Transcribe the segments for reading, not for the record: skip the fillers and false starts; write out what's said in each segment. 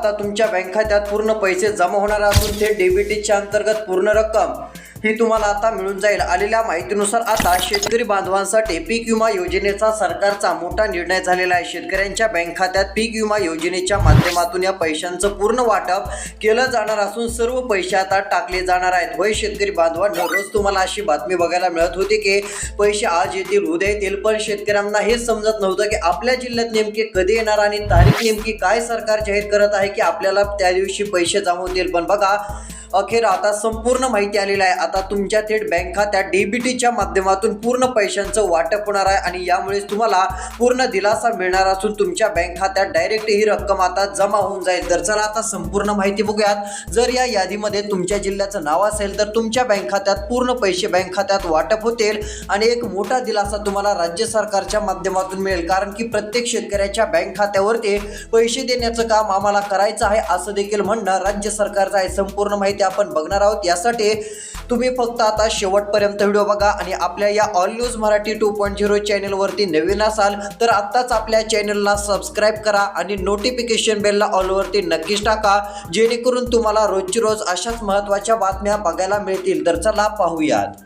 आता तुमच्या बँक खात्यात पूर्ण पैसे जमा होणार असून ते डीबीटीच्या अंतर्गत पूर्ण रक्कम ही तुम्हाला आता मिळून जाईल। आलेल्या माहितीनुसार आता शेतकरी बांधवांसाठी पीक विमा योजनेचा सरकारचा मोठा निर्णय झालेला आहे। शेतकऱ्यांच्या बँक खात्यात पीक विमा योजनेच्या माध्यमातून या पैशांचं पूर्ण वाटप केलं जाणार असून सर्व पैसे आता टाकले जाणार आहेत। होय शेतकरी बांधवांनो, रोज तुम्हाला अशी बातमी बघायला मिळत होती की पैसे आज येतील उद्या येतील, पण शेतकऱ्यांना हे समजत नव्हतं की आपल्या जिल्ह्यात नेमके कधी येणार आणि तारीख नेमकी काय सरकार जाहीर करत आहे की आपल्याला त्या दिवशी पैसे जमा होतील। पण बघा, अखेर आता संपूर्ण माहिती आलेली आहे। आता तुमच्या थेट बँक खात्यात डीबीटीच्या माध्यमातून पूर्ण पैशांचं वाटप होणार आहे आणि यामुळे तुम्हाला पूर्ण दिलासा मिळणार असून तुमच्या बँक खात्यात डायरेक्ट ही रक्कम आता जमा होऊन जाईल। तर चला आता संपूर्ण माहिती बघूयात। जर या यादीमध्ये तुमच्या जिल्ह्याचं नाव असेल तर तुमच्या बँक खात्यात पूर्ण पैसे बँक खात्यात वाटप होतील आणि एक मोठा दिलासा तुम्हाला राज्य सरकारच्या माध्यमातून मिळेल, कारण की प्रत्येक शेतकऱ्याच्या बँक खात्यावरती पैसे देण्याचं काम आम्हाला करायचं आहे असं देखील म्हणणं राज्य सरकारचं आहे। संपूर्ण माहिती आपण बघणार आहोत। यासाठी तुम्ही फक्त आता शेवटपर्यंत व्हिडिओ बघा आणि आपल्या या ऑल न्यूज मराठी 2.0 चॅनल वरती नवीन असाल तर आत्ताच आपल्या चॅनलला सबस्क्राइब करा आणि नोटिफिकेशन बेलला ऑल वरती नक्कीच टाका, जेणेकरून तुम्हाला रोजची रोज अशाच महत्त्वाच्या बातम्या बघायला मिळतील। तर चला पाहूयात।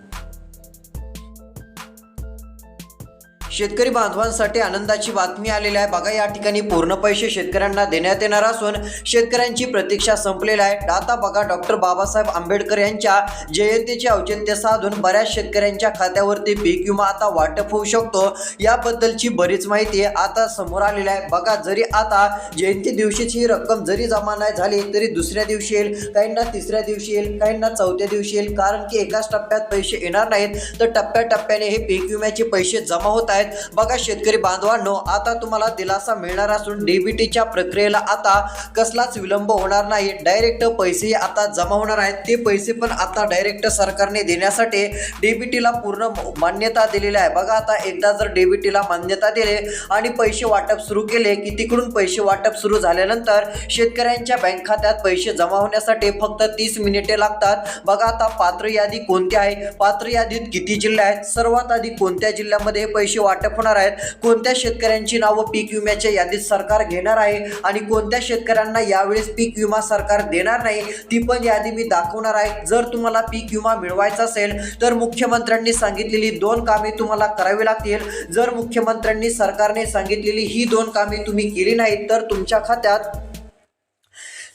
शेतकरी बांधवांसाठी आनंदाची बातमी आलेली आहे। बघा, या ठिकाणी पूर्ण पैसे शेतकऱ्यांना देण्यात येणार असून शेतकऱ्यांची प्रतीक्षा संपलेली आहे। आता बघा, डॉक्टर बाबासाहेब आंबेडकर यांच्या जयंतीचे औचित्य साधून बऱ्याच शेतकऱ्यांच्या खात्यावरती पीक विमा आता वाटप होऊ शकतो, याबद्दलची बरीच माहिती आता समोर आलेली आहे। बघा, जरी आता जयंती दिवशीची रक्कम जरी जमा नाही झाली तरी दुसऱ्या दिवशी येईल, काहींना तिसऱ्या दिवशी येईल, काहींना चौथ्या दिवशी येईल, कारण की एकाच टप्प्यात पैसे येणार नाहीत, तर टप्प्याटप्प्याने हे पीक विम्याचे पैसे जमा होत आहेत। बघा शेतकरी बांधवांनो, आता तुम्हाला दिलासा मिळणार असून डीबीटीच्या प्रक्रियेला आता कसलाच विलंब होणार नाही। डायरेक्ट पैसे आता जमा होणार आहेत। ते पैसे पण आता डायरेक्ट सरकारने देण्यासाठी डीबीटीला पूर्ण मान्यता दिलेली आहे। बघा, आता एकदा जर डीबीटीला मान्यता दिली आणि पैसे वाटप सुरू केले की तिकडून पैसे वाटप सुरू झाल्यानंतर शेतकऱ्यांच्या बँक खात्यात पैसे जमा होण्यासाठी फक्त 30 मिनिटे लागतात। बघा, आता पात्र यादी कोणती आहे, पात्र यादीत किती जिल्हे आहेत, सर्वात आधी कोणत्या जिल्ह्यामध्ये पैसे वाटप होणार आहेत, कोणत्या शेतकऱ्यांची नावं पीक विम्याच्या यादीत सरकार घेणार आहे आणि कोणत्या शेतकऱ्यांना यावेळेस पीक विमा सरकार देणार नाही, ती पण यादी मी दाखवणार आहे। जर तुम्हाला पीक विमा मिळवायचा असेल तर मुख्यमंत्र्यांनी सांगितलेली 2 कामे तुम्हाला करावी लागतील। जर मुख्यमंत्र्यांनी सरकारने सांगितलेली ही 2 कामे तुम्ही केली नाही तर तुमच्या खात्यात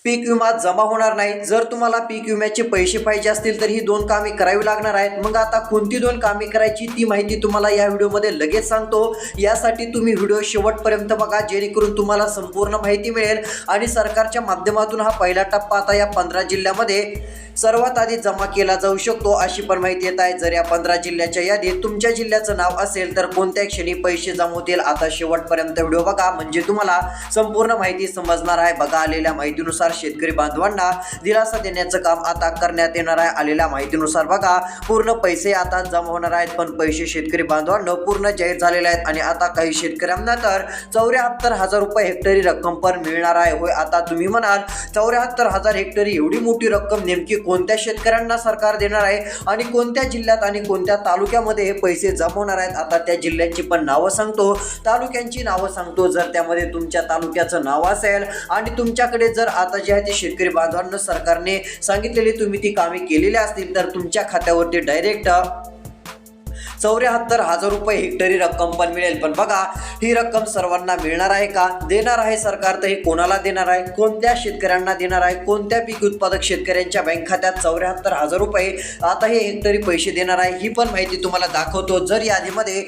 पीक विमा जमा होणार नाही। जर तुम्हाला पीक विम्याचे पैसे पाहिजे असतील तर ही 2 कामे करावी लागणार आहेत। मग आता कोणती 2 कामे करायची ती माहिती तुम्हाला या व्हिडिओमध्ये लगेच सांगतो। यासाठी तुम्ही व्हिडिओ शेवटपर्यंत बघा, जेणेकरून तुम्हाला संपूर्ण माहिती मिळेल आणि सरकारच्या माध्यमातून हा पहिला टप्पा आता या 15 जिल्ह्यामध्ये सर्वात आधी जमा केला जाऊ शकतो अशी पण माहिती येत आहे। जर या 15 जिल्ह्याच्या यादीत तुमच्या जिल्ह्याचं नाव असेल तर कोणत्या क्षणी पैसे जमा होतील, आता शेवटपर्यंत व्हिडिओ बघा म्हणजे तुम्हाला संपूर्ण माहिती समजणार आहे। बघा, आलेल्या माहितीनुसार शेतकरी बांधवांना दिलासा देण्याचं काम आता करण्यात येणार आहे। आलेल्या माहितीनुसार बघा, पूर्ण पैसे आता जमा होणार आहेत, पण पैसे शेतकरी बांधवांना पूर्ण जाहीर झालेले आहेत आणि आता काही शेतकऱ्यांना तर 74,000 रुपये हेक्टरी रक्कम पण मिळणार आहे। होय, आता तुम्ही म्हणाल 74,000 हेक्टरी एवढी मोठी रक्कम नेमकी कोणत्या शेतकऱ्यांना सरकार देणार आहे आणि कोणत्या जिल्ह्यात आणि कोणत्या तालुक्यामध्ये हे पैसे जमा होणार आहेत, आता त्या जिल्ह्यांची पण नावं सांगतो, तालुक्यांची नावं सांगतो। जर त्यामध्ये तुमच्या तालुक्याचं नाव असेल आणि तुमच्याकडे जर आता जे आहे ते शेतकरी बांधवांना सरकारने सांगितलेली तुम्ही ती कामे केलेली असतील तर तुमच्या खात्यावरती डायरेक्ट 74,000 रुपये हेक्टरी रक्कम पण मिळेल। पण बघा, ही रक्कम सर्वांना मिळणार आहे का, देणार आहे सरकार तर हे कोणाला देणार आहे, कोणत्या शेतकऱ्यांना देणार आहे, कोणत्या पीक उत्पादक शेतकऱ्यांच्या बँक खात्यात 74,000 रुपये आता हे हेक्टरी पैसे देणार आहे, ही पण माहिती तुम्हाला दाखवतो। जर यादीमध्ये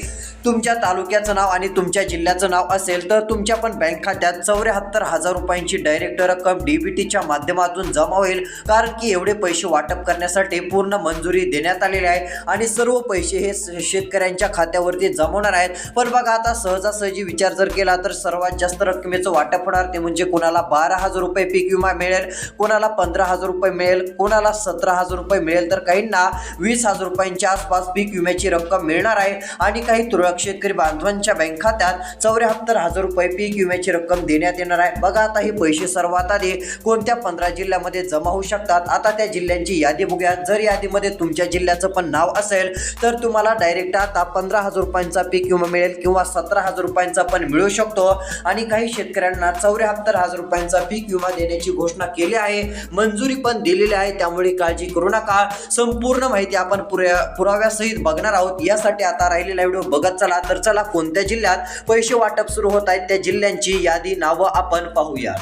तुमच्या तालुक्याचं नाव आणि तुमच्या जिल्ह्याचं नाव असेल तर तुमच्या पण बँक खात्यात 74,000 रुपयांची डायरेक्ट रक्कम डीबीटीच्या माध्यमातून जमा होईल, कारण की एवढे पैसे वाटप करण्यासाठी पूर्ण मंजुरी देण्यात आलेली आहे आणि सर्व पैसे हे शेतकऱ्यांच्या खात्यावरती जमवणार आहेत। पण बघा, आता सहजासहजी विचार जर केला तर सर्वात जास्त रकमेचं वाटप होणार ते म्हणजे कोणाला 12,000 रुपये पीक विमा मिळेल, कोणाला 15,000 रुपये मिळेल, कोणाला 17,000 रुपये मिळेल, तर काहींना 20,000 रुपयांच्या आसपास पीक विम्याची रक्कम मिळणार आहे आणि काही तुरळक शेतकरी बांधवांच्या बँक खात्यात 74,000 रुपये पीक विम्याची रक्कम देण्यात येणार आहे। बघा, आता हे पैसे सर्वात आधी कोणत्या 15 जिल्ह्यामध्ये जमा होऊ शकतात, आता त्या जिल्ह्यांची यादी बघूया। जर यादीमध्ये तुमच्या जिल्ह्याचं पण नाव असेल तर तुम्हाला डायरेक्ट आता 15,000 रुपयांचा पीक विमा मिळेल किंवा 17,000 रुपयांचा पण मिळू शकतो आणि काही शेतकऱ्यांना 74,000 रुपयांचा पीक विमा देण्याची घोषणा केली आहे, मंजुरी पण दिलेली आहे. त्यामुळे काळजी करू नका. संपूर्ण माहिती आपण पुराव्यासहित बघणार आहोत. यासाठी आता राहिलेला व्हिडिओ बघत चला. तर चला, कोणत्या जिल्ह्यात पैसे वाटप सुरू होत आहेत त्या जिल्ह्यांची यादी नावं आपण पाहूया.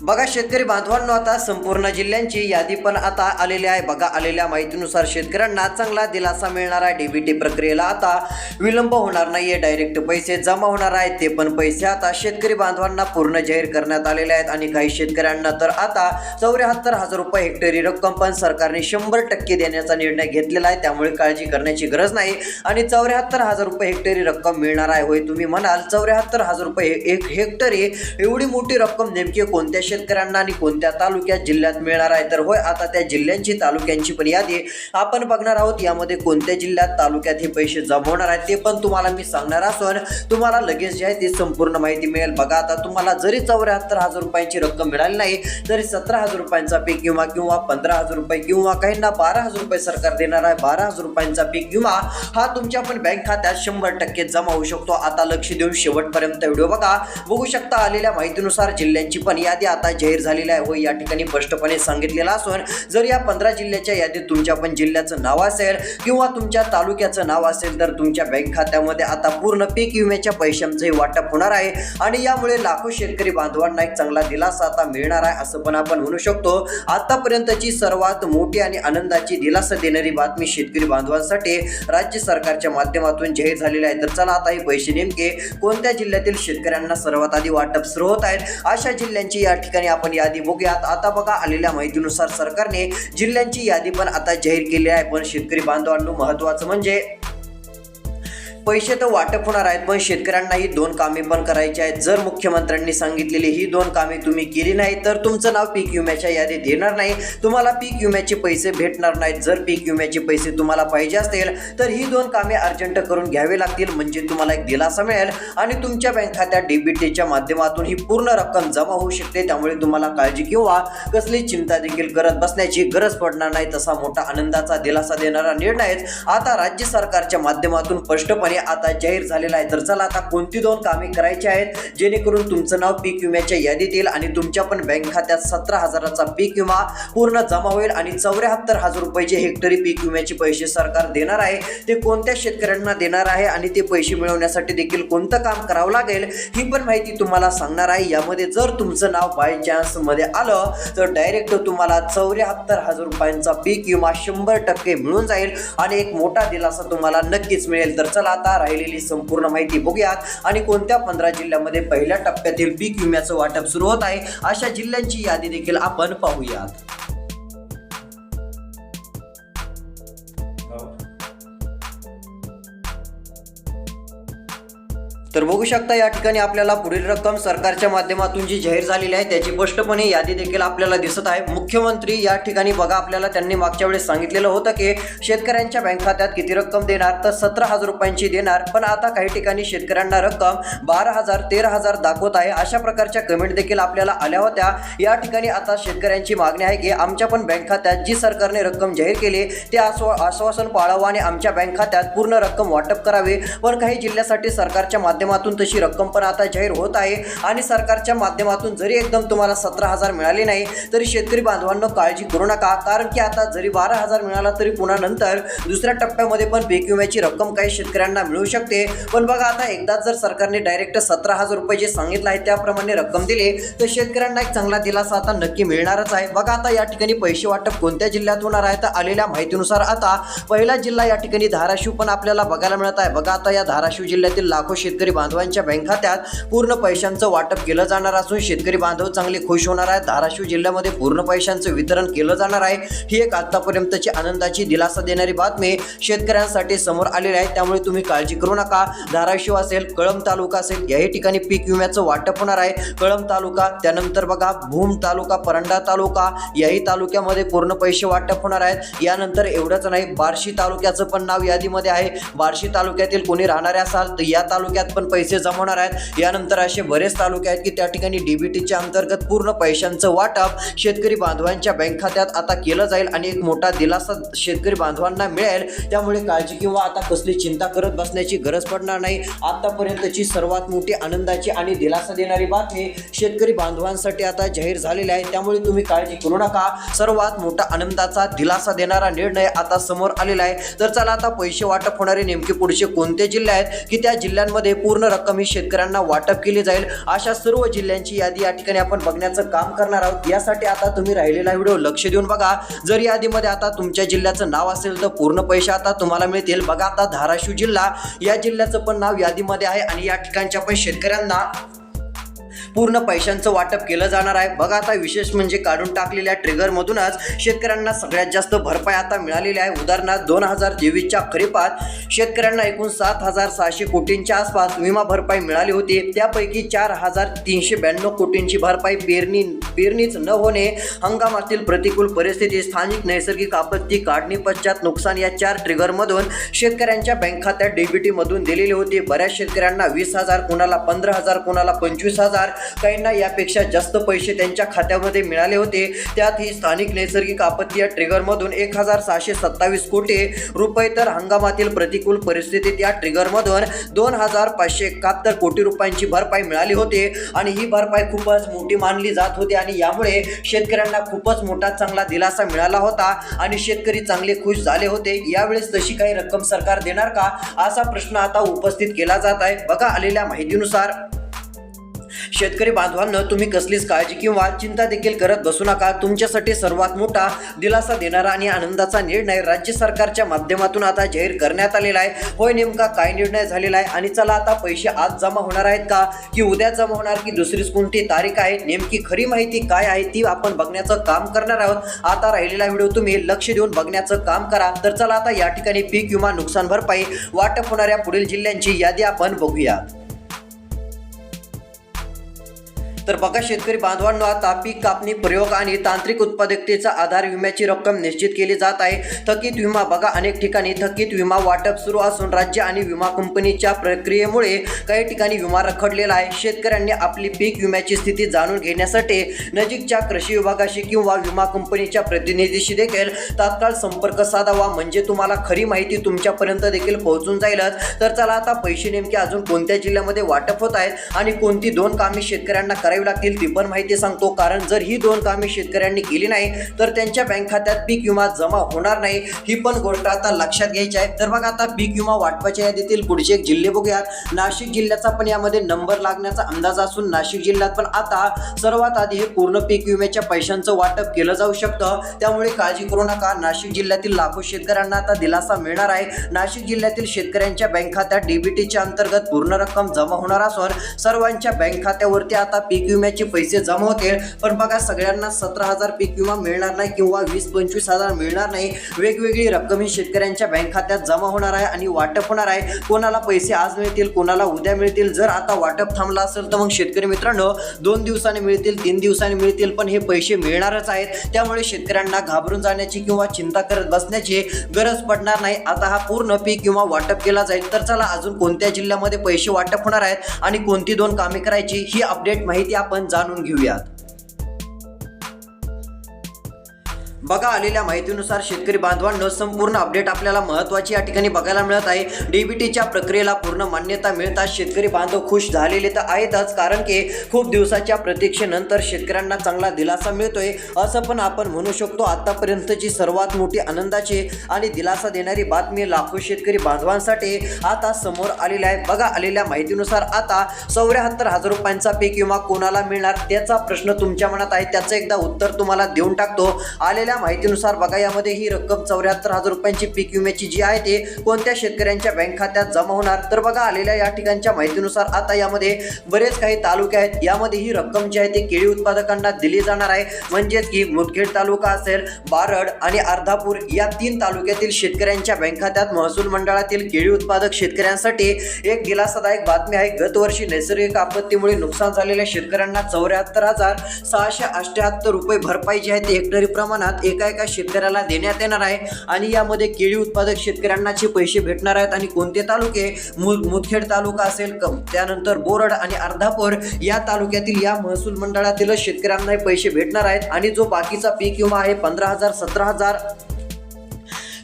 बघा शेतकरी बांधवांनो, आता संपूर्ण जिल्ह्यांची यादी पण आता आलेली आहे. बघा, आलेल्या माहितीनुसार शेतकऱ्यांना चांगला दिलासा मिळणार आहे. डीबीटी प्रक्रियेला आता विलंब होणार नाहीये. डायरेक्ट पैसे जमा होणार आहेत. ते पण पैसे आता शेतकरी बांधवांना पूर्ण जाहीर करण्यात आलेले आहेत आणि काही शेतकऱ्यांना तर आता 74,000 रुपये हेक्टरी रक्कम पण सरकारने 100% देण्याचा निर्णय घेतलेला आहे. त्यामुळे काळजी करण्याची गरज नाही आणि 74,000 रुपये हेक्टरी रक्कम मिळणार आहे. होय, तुम्ही म्हणाल 74,000 रुपये एक हेक्टरी एवढी मोठी रक्कम नेमकी कोणत्या शेतकऱ्यांना आणि कोणत्या तालुक्यात जिल्ह्यात मिळणार आहे? तर होय, आता त्या जिल्ह्यांची तालुक्यांची पण यादी आपण बघणार आहोत. यामध्ये कोणत्या जिल्ह्यात तालुक्यात हे पैसे जमा होणार आहेत ते पण तुम्हाला मी सांगणार असून तुम्हाला लगेच जे आहे ती संपूर्ण माहिती मिळेल. बघा, आता तुम्हाला जरी 74,000 रुपयांची रक्कम मिळाली नाही तरी 17,000 रुपयांचा पीक विमा किंवा 15,000 रुपये किंवा काहींना 12,000 रुपये सरकार देणार आहे. 12,000 रुपयांचा पीक विमा हा तुमच्या पण बँक खात्यात 100% जमा होऊ शकतो. आता लक्ष देऊन शेवटपर्यंत व्हिडिओ बघा. बघू शकता, आलेल्या माहितीनुसार जिल्ह्यांची पण यादी आता जाहीर झालेला आहे. होय, या ठिकाणी स्पष्टपणे सांगितलेलं असून जर या 15 जिल्ह्याच्या यादीत तुमच्या पण जिल्ह्याचं नाव असेल किंवा तुमच्या तालुक्याचं नाव असेल तर तुमच्या बँक खात्यामध्ये आता पूर्ण पीक विम्याच्या पैशांचे वाटप होणार आहे आणि यामुळे लाखो शेतकरी बांधवांना एक चांगला दिलासा आता मिळणार आहे असं पण आपण म्हणू शकतो. आतापर्यंतची सर्वात मोठी आणि आनंदाची दिलासा देणारी बातमी शेतकरी बांधवांसाठी राज्य सरकारच्या माध्यमातून जाहीर झालेली आहे. तर चला, आता हे पैसे नेमके कोणत्या जिल्ह्यातील शेतकऱ्यांना सर्वात आधी वाटप सुरू होत आहेत अशा जिल्ह्यांची या ठिकाणी आपण यादी बघूयात. आता बघा, आलेल्या माहितीनुसार सरकारने जिल्ह्यांची यादी पण आता जाहीर केली आहे. पण शेतकरी बांधवांनो, महत्त्वाचं म्हणजे पैसे तर वाटप होणार आहेत पण शेतकऱ्यांना ही 2 कामे पण करायची आहेत. जर मुख्यमंत्र्यांनी सांगितलेली ही 2 कामे तुम्ही केली नाही तर तुमचं नाव पीक विम्याच्या यादीत येणार नाही, तुम्हाला पीक विम्याचे पैसे भेटणार नाहीत. जर पीक विम्याचे पैसे तुम्हाला पाहिजे असतील तर ही 2 कामे अर्जंट करून घ्यावी लागतील, म्हणजे तुम्हाला एक दिलासा मिळेल आणि तुमच्या बँक खात्यात डीबीटीच्या माध्यमातून ही पूर्ण रक्कम जमा होऊ शकते. त्यामुळे तुम्हाला काळजी किंवा कसली चिंता देखील करत बसण्याची गरज पडणार नाही. तसा मोठा आनंदाचा दिलासा देणारा निर्णय आता राज्य सरकारच्या माध्यमातून स्पष्टपणे आता जाहीर झालेला आहे. तर चला, आता कोणती 2 कामे करायची आहेत जेणेकरून तुमचं नाव पीक विम्याच्या यादीत येईल आणि तुमच्या पण बँक खात्यात 17,000चा पीक विमा पूर्ण जमा होईल आणि 74,000 रुपयाचे हेक्टरी पीक विम्याचे पैसे सरकार देणार आहे. ते कोणत्या शेतकऱ्यांना देणार आहे आणि ते पैसे मिळवण्यासाठी देखील कोणतं काम करावं लागेल ही पण माहिती तुम्हाला सांगणार आहे. यामध्ये जर तुमचं नाव बाय चान्स मध्ये आलं तर डायरेक्ट तुम्हाला 74,000 रुपयांचा पीक विमा 100% मिळून जाईल आणि एक मोठा दिलासा तुम्हाला नक्कीच मिळेल. तर चला, आता राहिलेली संपूर्ण माहिती बघूयात आणि कोणत्या 15 जिल्ह्यामध्ये पहिल्या टप्प्यातील पीक विम्याचं वाटप सुरू होत आहे अशा जिल्ह्यांची यादी देखील आपण पाहूयात. तर बघू शकता, या ठिकाणी आपल्याला पुढील रक्कम सरकारच्या माध्यमातून जी जाहीर झालेली आहे त्याची स्पष्टपणे यादी देखील आपल्याला दिसत आहे. मुख्यमंत्री या ठिकाणी बघा, आपल्याला त्यांनी मागच्या वेळेस सांगितलेलं होतं की शेतकऱ्यांच्या बँक खात्यात किती रक्कम देणार, तर 17,000 रुपयांची देणार. पण आता काही ठिकाणी शेतकऱ्यांना रक्कम 12,000 13,000 दाखवत आहे. अशा प्रकारच्या कमेंट देखील आपल्याला आल्या होत्या. या ठिकाणी आता शेतकऱ्यांची मागणी आहे की आमच्या पण बँक खात्यात जी सरकारने रक्कम जाहीर केली ते आश्वासन पाळावं आणि आमच्या बँक खात्यात पूर्ण रक्कम वाटप करावे. पण काही जिल्ह्यासाठी सरकारच्या माध्यमातून तशी रक्कम पण आता जाहीर होत आहे आणि सरकारच्या माध्यमातून जरी एकदम तुम्हाला 17,000 मिळाले नाही तरी शेतकरी बांधवांनो काळजी करू नका, कारण की आता जरी 12,000 मिळाला तरी पुन्हा नंतर दुसऱ्या टप्प्यामध्ये पण पीक विम्याची रक्कम काही शेतकऱ्यांना मिळू शकते. पण बघा, आता एकदा जर सरकारने डायरेक्ट 17,000 रुपये जे सांगितलं आहे त्याप्रमाणे रक्कम दिली तर शेतकऱ्यांना एक चांगला दिलासा आता नक्की मिळणारच आहे. बघा, आता या ठिकाणी पैसे वाटप कोणत्या जिल्ह्यात होणार आहे तर आलेल्या माहितीनुसार आता पहिला जिल्हा या ठिकाणी धाराशिव पण आपल्याला बघायला मिळत आहे. बघा, आता या धाराशिव जिल्ह्यातील लाखो शेतकरी बांधवांच्या बँक खात्यात पूर्ण पैशांचं वाटप केलं जाणार असून शेतकरी बांधव चांगले खुश होणार आहेत. धाराशिव जिल्ह्यामध्ये पूर्ण पैशांचं वितरण केलं जाणार आहे. ही एक आतापर्यंतची आनंदाची दिलासा देणारी बातमी शेतकऱ्यांसाठी समोर आलेली आहे. त्यामुळे तुम्ही काळजी करू नका. धाराशिव असेल, कळंब तालुका असेल, याही ठिकाणी पीक विम्याचं वाटप होणार आहे. कळंब तालुका, त्यानंतर बघा भूम तालुका, परंडा तालुका, याही तालुक्यामध्ये पूर्ण पैसे वाटप होणार आहेत. यानंतर एवढंच नाही, बार्शी तालुक्याचं पण नाव यादीमध्ये आहे. बार्शी तालुक्यातील कोणी राहणारे असाल तर या तालुक्यात पण पैसे जमा होणार आहेत। यानंतर असे बरेच तालुके आहेत की त्या ठिकाणी डीबीटीच्या अंतर्गत पूर्ण पैशांचं वाटप शेतकरी बांधवांच्या बँक खात्यात आता केलं जाईल आणि एक मोठा दिलासा शेतकरी बांधवांना मिळेल। त्यामुळे काळजी किंवा आता कसली चिंता करत बसण्याची गरज पडणार नाही। आतापर्यंतची सर्वात मोठी आनंदाची आणि दिलासा देणारी बातमी शेतकरी बांधवांसाठी आता जाहीर झालेली आहे। त्यामुळे तुम्ही काळजी करू नका। सर्वात मोठा आनंदाचा दिलासा देणारा निर्णय आता समोर आलेला आहे। तर चला आता पैसे वाटप होणारे नेमके पुढचे कोणते जिल्हे आहेत की त्या जिल्ह्यांमध्ये पूर्ण रक्कम ही शेतकऱ्यांना वाटप केली जाईल, अशा सर्व जिल्ह्यांची यादी या ठिकाणी आपण बघण्याचं काम करणार आहोत। यासाठी आता तुम्ही राहिलेला व्हिडिओ लक्ष देऊन बघा। जर यादीमध्ये आता तुमच्या जिल्ह्याचं नाव असेल तर पूर्ण पैसे आता तुम्हाला मिळतील। बघा आता धाराशिव जिल्हा या जिल्ह्याचं पण नाव यादीमध्ये आहे आणि या ठिकाणच्या पण शेतकऱ्यांना पूर्ण पैशांचं वाटप केलं जाणार आहे। बघा आता विशेष म्हणजे काढून टाकलेल्या ट्रिगर मधूनच शेतकऱ्यांना सगळ्यात जास्त भरपाई आता मिळालेली आहे। उदाहरणार्थ 2023च्या खरीपात शेतकऱ्यांना एकूण 7,600 कोटींच्या आसपास विमा भरपाई मिळाली होती। त्यापैकी 4,392 कोटींची भरपाई पेरणीच न होणे, हंगामातील प्रतिकूल परिस्थिती, स्थानिक नैसर्गिक आपत्ती, काढणी पश्चात नुकसान या 4 ट्रिगरमधून शेतकऱ्यांच्या बँक खात्यात डीबीटी मधून दिलेली होती। बऱ्याच शेतकऱ्यांना 20,000, कोणाला 15,000, कोणाला 25,000, काहींना यापेक्षा जास्त पैसे त्यांच्या खात्यामध्ये मिळाले होते। त्यात ही स्थानिक नैसर्गिक आपत्ती या ट्रिगरमधून 1,627 कोटी रुपये, तर हंगामातील प्रतिकूल परिस्थितीत या ट्रिगरमधून 2,571 कोटी रुपयांची भरपाई मिळाली होती आणि ही भरपाई खूपच मोठी मानली जात होती आणि यामुळे शेतकऱ्यांना खूपच मोठा चांगला दिलासा मिळाला होता आणि शेतकरी चांगले खुश झाले होते। यावेळेस तशी काही रक्कम सरकार देणार का, असा प्रश्न आता उपस्थित केला जात आहे। बघा आलेल्या माहितीनुसार शेतकरी बांधवांनो, तुम्ही कसलीच काळजी किंवा चिंता देखील करत बसू नका। तुमच्यासाठी सर्वात मोठा दिलासा देणारा आणि आनंदाचा निर्णय राज्य सरकारच्या माध्यमातून आता जाहीर करण्यात आलेला आहे। होय, नेमका काय निर्णय झालेला आहे आणि चला आता पैसे आज जमा होणार आहेत का की उद्या जमा होणार की दुसरीच कोणती तारीख आहे, नेमकी खरी माहिती काय आहे ती आपण बघण्याचं काम करणार आहोत। आता राहिलेला व्हिडिओ तुम्ही लक्ष देऊन बघण्याचं काम करा। तर चला आता या ठिकाणी पीक विमा नुकसान भरपाई वाटप होणाऱ्या पुढील जिल्ह्यांची यादी आपण बघूया। तर बघा शेतकरी बांधवांनो, आता पीक कापणी, प्रयोग आणि तांत्रिक उत्पादकतेचा आधार विम्याची रक्कम निश्चित केली जात आहे। थकीत विमा, बघा अनेक ठिकाणी थकीत विमा वाटप सुरू असून राज्य आणि विमा कंपनीच्या प्रक्रियेमुळे काही ठिकाणी विमा रखडलेला आहे। शेतकऱ्यांनी आपली पीक विम्याची स्थिती जाणून घेण्यासाठी नजीकच्या कृषी विभागाशी किंवा विमा कंपनीच्या प्रतिनिधीशी देखील तात्काळ संपर्क साधावा, म्हणजे तुम्हाला खरी माहिती तुमच्यापर्यंत देखील पोहोचून जाईलच। तर चला आता पैसे नेमके अजून कोणत्या जिल्ह्यामध्ये वाटप होत आहेत आणि कोणती 2 कामे शेतकऱ्यांना करावी लागतील ती पण माहिती सांगतो। कारण जर ही 2 कामे शेतकऱ्यांनी केली नाही तर त्यांच्या बँक खात्यात पीक विमा जमा होणार नाही, ही पण गोष्ट आता लक्षात घ्यायची आहे। तर बघा आता पीक विमा वाटपाच्या यादीतील पुढचे एक जिल्हे बघूयात। नाशिक जिल्ह्याचा पण यामध्ये नंबर लागण्याचा अंदाज असून नाशिक जिल्ह्यात पण आता सर्वात आधी हे पूर्ण पीक विम्याच्या पैशांचं वाटप केलं जाऊ शकतं। त्यामुळे काळजी करू नका। नाशिक जिल्ह्यातील लाखो शेतकऱ्यांना आता दिलासा मिळणार आहे। नाशिक जिल्ह्यातील शेतकऱ्यांच्या बँक खात्यात डीबीटीच्या अंतर्गत पूर्ण रक्कम जमा होणार असून सर्वांच्या बँक खात्यावरती आता पीक विम्याचे पैसे जमा होतील। पण बघा सगळ्यांना 17,000 पीक विमा मिळणार नाही किंवा 20-25,000 मिळणार नाही। वेगवेगळी रक्कम ही शेतकऱ्यांच्या बँक खात्यात जमा होणार आहे आणि वाटप होणार आहे। कोणाला पैसे आज मिळतील, कोणाला उद्या मिळतील। जर आता वाटप थांबला असेल तर मग शेतकरी मित्रांनो 2 दिवसांनी मिळतील, 3 दिवसांनी मिळतील, पण हे पैसे मिळणारच आहेत। त्यामुळे शेतकऱ्यांना घाबरून जाण्याची किंवा चिंता करत बसण्याची गरज पडणार नाही। आता हा पूर्ण पीक विमा वाटप केला जाईल। तर चला अजून कोणत्या जिल्ह्यामध्ये पैसे वाटप होणार आहेत आणि कोणती 2 कामे करायची ही अपडेट माहिती आपण जाणून घेऊयात। बघा आलेल्या माहितीनुसार शेतकरी बांधवांनो, संपूर्ण अपडेट आपल्याला महत्त्वाची या ठिकाणी बघायला मिळत आहे। डीबीटीच्या प्रक्रियेला पूर्ण मान्यता मिळताच शेतकरी बांधव खुश झालेले तर आहेतच, कारण की खूप दिवसाच्या प्रतीक्षेनंतर शेतकऱ्यांना चांगला दिलासा मिळतोय असं पण आपण म्हणू शकतो। आतापर्यंतची सर्वात मोठी आनंदाची आणि दिलासा देणारी बातमी लाखो शेतकरी बांधवांसाठी आता समोर आलेली आहे। बघा आलेल्या माहितीनुसार आता 74,000 रुपयांचा पीक विमा कोणाला मिळणार त्याचा प्रश्न तुमच्या मनात आहे, त्याचं एकदा उत्तर तुम्हाला देऊन टाकतो। आलेल्या माहितीनुसार बघा यामध्ये ही रक्कम 74,000 रुपयांची पीक विम्याची जी आहे ते कोणत्या शेतकऱ्यांच्या बँक खात्यात जमा होणार। तर बघा आलेल्या या ठिकाणच्या माहितीनुसार आता यामध्ये बरेच काही तालुके आहेत। यामध्ये ही रक्कम जी आहे ती केळी उत्पादकांना दिली जाणार आहे, म्हणजेच की मुदखेड तालुका असेल, बारड आणि अर्धापूर या 3 तालुक्यातील शेतकऱ्यांच्या बँक खात्यात महसूल मंडळातील केळी उत्पादक शेतकऱ्यांसाठी एक दिलासादायक बातमी आहे। गतवर्षी नैसर्गिक आपत्तीमुळे नुकसान झालेल्या शेतकऱ्यांना 74,678 रुपये भरपाई जी आहे ती हेक्टरी प्रमाणात एका शेतकऱ्याला देण्यात येणार आहे आणि यामध्ये केळी उत्पादक शेतकऱ्यांनाचे पैसे भेटणार आहेत आणि कोणते तालुके मुदखेड तालुका असेल, त्यानंतर बोरड आणि अर्धापूर या तालुक्यातील या महसूल मंडळातील शेतकऱ्यांना पैसे भेटणार आहेत आणि जो बाकीचा पीक विमा आहे 15,000 17,000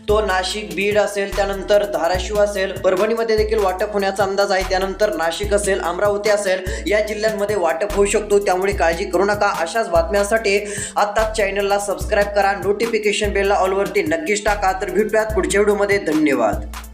तो नाशिक, बीड असेल, त्यानंतर धाराशिव असेल, परभणीमध्ये देखील वाटप होण्याचा अंदाज आहे, त्यानंतर नाशिक असेल, अमरावती असेल या जिल्ह्यांमध्ये वाटप होऊ शकतो. त्यामुळे काळजी करू नका. अशाच बातम्यांसाठी आत्ताच चॅनलला सबस्क्राईब करा, नोटिफिकेशन बेलला ऑलवरती नक्कीच टाका. तर भेटूयात पुढच्या व्हिडिओमध्ये. धन्यवाद.